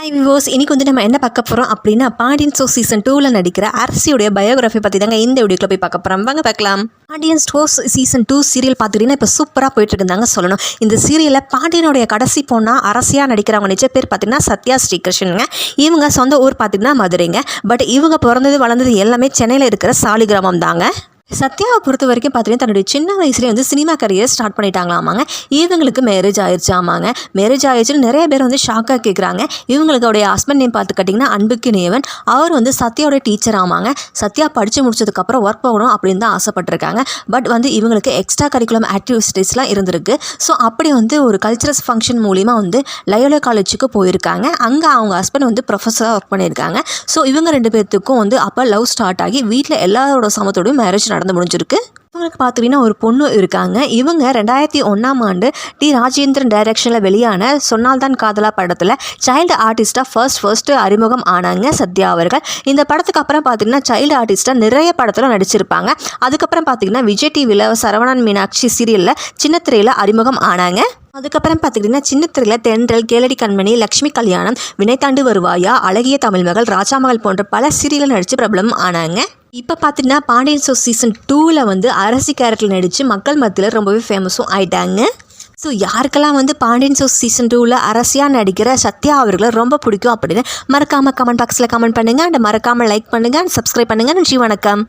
Hi விவோஸ், இன்னைக்கு வந்து நம்ம என்ன பார்க்க போகிறோம் அப்படின்னா பாண்டியன் ஸ்டோர்ஸ் சீசன் 2ல் நடிக்கிற அரசியுடைய பயோகிராஃபி பற்றி தாங்க இந்த வீடியோக்குள்ள போய் பார்க்க போகிறோம். வாங்க பார்க்கலாம். பாண்டியன் ஸ்டோர்ஸ் சீசன் 2 சீரியல் பார்த்துக்கிட்டிங்கன்னா இப்போ சூப்பராக போயிட்டு இருக்குதாங்க சொல்லணும். இந்த சீரியலில் பாண்டியனுடைய கடைசி பொண்ணாக அரசியாக நடிக்கிறவங்க நிச்சய பேர் பார்த்தீங்கன்னா சத்யா ஸ்ரீகிருஷ்ணனுங்க. இவங்க சொந்த ஊர் பார்த்திங்கன்னா மதுரைங்க. பட் இவங்க பிறந்தது வளர்ந்தது எல்லாமே சென்னையில் இருக்கிற சாலிகிராமம் தாங்க. சத்யாவை பொறுத்த வரைக்கும் பார்த்தீங்கன்னா தன்னுடைய சின்ன வயசுலேயே வந்து சினிமா கரியர் ஸ்டார்ட் பண்ணிட்டாங்களாமாங்க. இவங்களுக்கு மேரேஜ் ஆயிடுச்சாமாங்க. மேரேஜ் ஆயிடுச்சுன்னு நிறைய பேர் வந்து ஷாக்காக கேட்குறாங்க. இவங்களுடைய ஹஸ்பண்ட் நேம் பார்த்துக்கிட்டிங்கன்னா அன்புக்கினியவன். அவர் வந்து சத்யாவோட டீச்சர் ஆமாங்க. சத்யா படித்து முடிச்சதுக்கப்புறம் ஒர்க் போகணும் அப்படின்னு தான் ஆசைப்பட்டிருக்காங்க. பட் வந்து இவங்களுக்கு எக்ஸ்ட்ரா கரிக்குலம் ஆக்டிவிட்டீஸ்லாம் இருந்திருக்கு. ஸோ அப்படி வந்து ஒரு கல்ச்சரல்ஸ் ஃபங்க்ஷன் மூலிமா வந்து லயோலா காலேஜுக்கு போயிருக்காங்க. அங்கே அவங்க ஹஸ்பண்ட் வந்து ப்ரொஃபஸராக ஒர்க் பண்ணியிருக்காங்க. ஸோ இவங்க ரெண்டு பேர்த்துக்கும் வந்து அப்போ லவ் ஸ்டார்ட் ஆகி வீட்டில் எல்லாரோட சமத்தோடையும் மேரேஜ் நடந்து முடிஞ்சிருக்கு. இவங்களுக்கு பார்த்திங்கன்னா ஒரு பொண்ணு இருக்காங்க. இவங்க 2001 டி ராஜேந்திரன் டைரக்ஷனில் வெளியான சொன்னால்தான் காதலா படத்தில் சைல்டு ஆர்டிஸ்டாக ஃபர்ஸ்ட் அறிமுகம் ஆனாங்க சத்யா அவர்கள். இந்த படத்துக்கு அப்புறம் பார்த்திங்கன்னா சைல்டு ஆர்டிஸ்டாக நிறைய படத்தில் நடிச்சிருப்பாங்க. அதுக்கப்புறம் பார்த்திங்கன்னா விஜய் டிவியில் சரவணன் மீனாட்சி சீரியலில் சின்னத்திரையில் அறிமுகம் ஆனாங்க. அதுக்கப்புறம் பார்த்துக்கிட்டிங்கன்னா சின்னத்திரையில் தென்றல், கேளடி கண்மணி, லக்ஷ்மி கல்யாணம், வினைத்தாண்டு வருவாயா, அழகிய தமிழ் மகள், ராஜா மகள் போன்ற பல சீரியலில் நடித்து பிரபலம் ஆனாங்க. இப்போ பார்த்திங்கன்னா பாண்டியன் ஸ்டோர்ஸ் சீசன் 2ல் வந்து அரசி கேரக்டர் நடித்து மக்கள் மத்தியில் ரொம்பவே ஃபேமஸும் ஆயிட்டாங்க. ஸோ யாருக்கெல்லாம் வந்து பாண்டியன் ஸ்டோர்ஸ் சீசன் 2ல் அரசியாக நடிக்கிற சத்யா அவர்களை ரொம்ப பிடிக்கும் அப்படின்னு மறக்காமல் கமெண்ட் பாக்ஸில் கமெண்ட் பண்ணுங்கள். அண்ட் மறக்காமல் லைக் பண்ணுங்கள் அண்ட் சப்ஸ்கிரைப் பண்ணுங்கள். நன்றி, வணக்கம்.